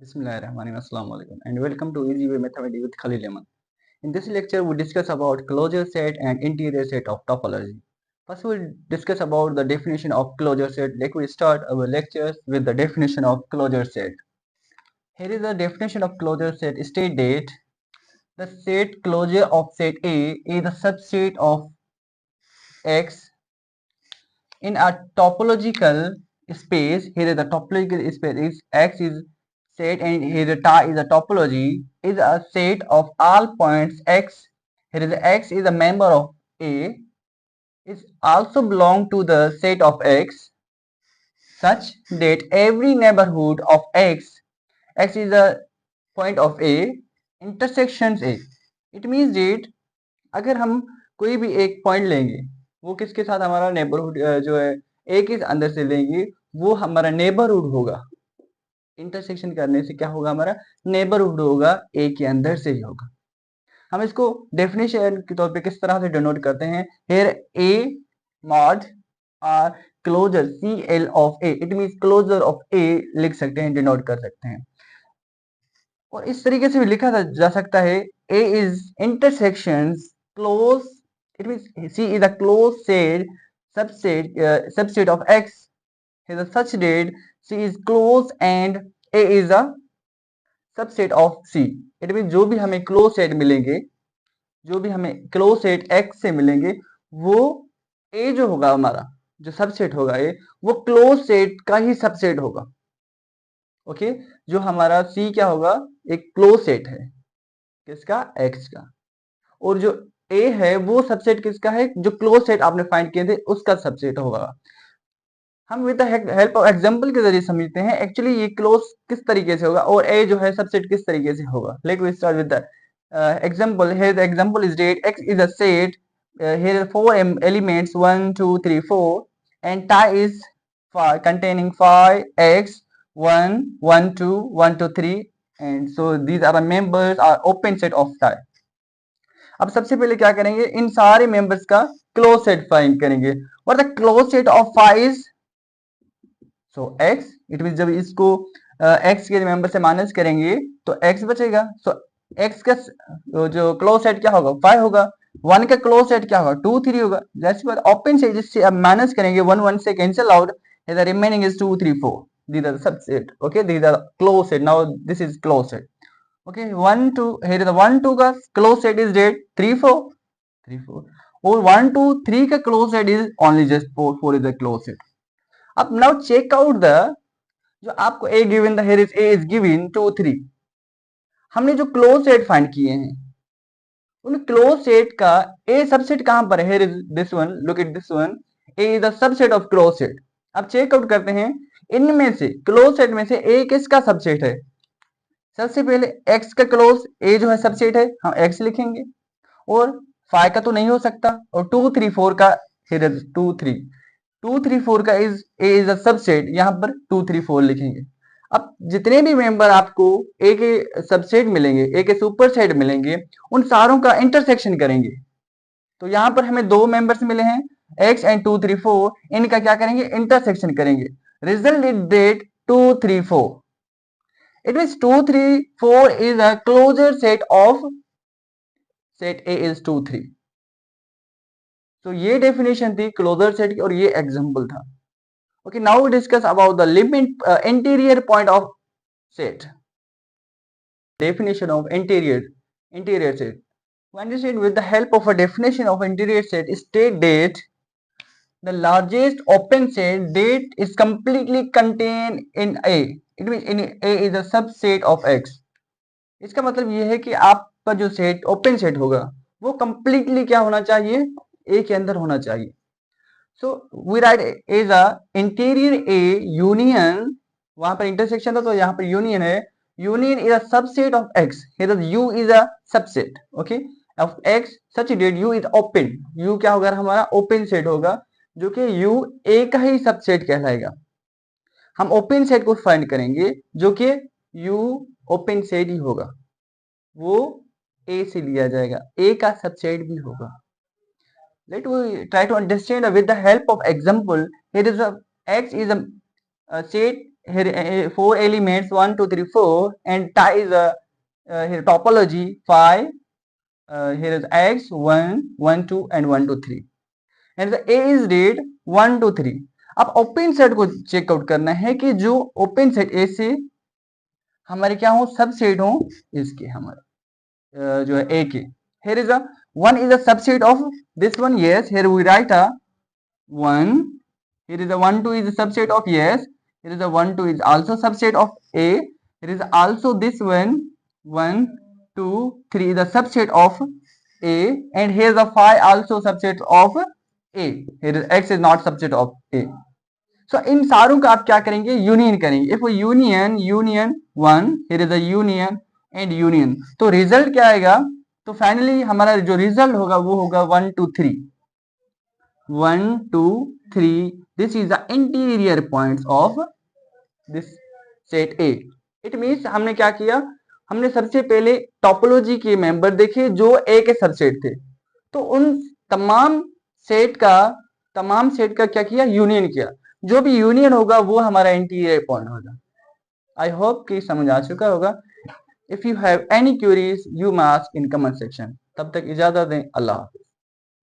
Bismillahirrahmanirrahim. Assalamu alaikum and welcome to Easy Way Mathematics with Khalil Ahmed. In this lecture, we discuss about closure set and interior set of topology. First, we'll discuss about the definition of closure set. Like we start our lectures with the definition of closure set. Here is the definition of closure set. State date. The set closure of set A is the subset of X in a topological space. Here is the topological space is X is set and here the ta is a topology is a set of all points X. Here is X is a member of A is also belong to the set of X such that every neighborhood of X is a point of A intersections A. It means that अगर हम कोई भी एक point लेंगे वो किसके साथ हमारा नेबरहुड जो है ए के अंदर से लेंगे वो हमारा नेबरहुड होगा। इंटरसेक्शन करने से क्या होगा, हमारा नेबरहुड होगा, ए के अंदर से ही होगा। हम इसको डेफिनेशन के तौर पे किस तरह से डिनोट करते हैं, here A mod R closure C L of A, it means closure of A लिख सकते हैं, डिनोट कर सकते हैं। और इस तरीके से भी लिखा जा सकता है A is intersections close, it means C is a closed set subset of X is a such that C is closed and A is a subset of C. It means जो भी हमें closed set मिलेंगे, जो भी हमें closed set X से मिलेंगे, वो A जो होगा हमारा जो सबसेट होगा ए वो क्लोज सेट का ही सबसेट होगा। ओके, जो हमारा C क्या होगा, एक क्लोज सेट है किसका, X का, और जो ए है वो सबसेट किसका है, जो क्लोज सेट आपने फाइंड किए थे उसका सबसेट होगा। हम with the help of example के जरिए समझते हैं एक्चुअली ये क्लोज किस तरीके से होगा और ए जो है सबसेट किस तरीके से होगा। Let we start with the example. Here the example is that X is a set, here are 4 elements 1 2 3 4 and tie is containing 5x 1 1 2 1 2 3 and so these are the members are open set of tie। अब सबसे पहले क्या करेंगे, इन सारे members का close set find करेंगे। और the close set of 5 is so x, it mean जब इसको x के मेंबर से माइनस करेंगे तो x बचेगा। सो x का जो क्लोज सेट क्या होगा, 5 होगा। 1 का क्लोज सेट क्या होगा, 2 3 होगा। जैसे बात ओपन से जिससे अब माइनस करेंगे 1 1 से cancel out, the remaining is 2 3 4, these are the subset, okay, these are closed set, now this is closed set, okay। 1 2 here is the 1 2 का क्लोज सेट इज डेट 3 4 3 4 और 1 2 3 का close set is only just 4 4 is the close set. अब now check out the जो आपको a given the here is a is given 2 3, हमने जो close set find किए हैं उन क्लोज सेट का a सबसेट कहां पर है, here is this one, look at this one, a is the subset of close set. अब चेक आउट करते हैं इनमें से क्लोज सेट में से a किसका सबसेट है। सबसे पहले x का क्लोज a जो है सबसेट है, हम x लिखेंगे, और 5 का तो नहीं हो सकता, और 2 3 4 का 2 3 2 3 4 का is a is a subset, यहाँ पर 2 3 4 लिखेंगे। अब जितने भी मेंबर आपको a के सबसेट मिलेंगे, a के सुपर सेट मिलेंगे, उन सारों का इंटरसेक्शन करेंगे। तो यहाँ पर हमें दो मेंबर्स मिले हैं x एंड 2 3 4, इनका क्या करेंगे, इंटरसेक्शन करेंगे। Result is that 2 3 4, it means 2 3 4 is a closure set of set A is 2 3। तो ये डेफिनेशन थी क्लोजर सेट की और ये एग्जांपल था। Okay, now we discuss about the limit interior point of set. Definition of interior set, when you said with the help of a definition of interior set, state that the largest open set that is completely contained in A, it means in A is a subset of X। इसका मतलब ये है कि आपका जो set open set होगा वो completely क्या होना चाहिए, ए के अंदर होना चाहिए। So we write as a interior a union, वहां पर इंटरसेक्शन था तो यहाँ पर यूनियन है, union is a subset of X, here U is a subset, okay, of X such that U is open, U क्या होगा हमारा ओपन सेट होगा, जो कि यू ए का ही सबसेट कहलाएगा। हम ओपन सेट को फाइंड करेंगे जो कि यू ओपन सेट ही होगा, वो ए से लिया जाएगा, ए का सबसेट भी होगा। Let we try to understand with the help of example. Here is x is a set here 4 elements 1 2 3 4 and ties here topology 5 here is x 1 1 2 and 1 2 3 and the a is read 1 2 3. अब open set को checkout करना है कि जो open set ए से हमारे क्या हो सबसेट हो इसके हमारे जो है ए के. here is a 1 is a subset of this one, yes, here we write a 1. here is a 1 2 is a subset of, yes, here is a 1 2 is also subset of a. here is also this one 1 2 3 is a subset of a and here is a 5 also subset of a. here is x is not subset of a. so इन सारों का आप क्या करेंगे union करेंगे. If union union 1 here is a union and union तो result क्या आएगा. तो फाइनली हमारा जो रिजल्ट होगा वो होगा 1 2 3 1 2 3. This is the interior points of this set A. It means हमने क्या किया, हमने सबसे पहले टोपोलॉजी के मेंबर देखे जो ए के सबसेट थे. तो उन तमाम सेट का क्या किया यूनियन किया. जो भी यूनियन होगा वो हमारा इंटीरियर पॉइंट होगा. आई होप कि समझ आ चुका होगा. If you have any queries, you may ask in comment section. तब तक इजाजत दें. अल्लाह हाफिज.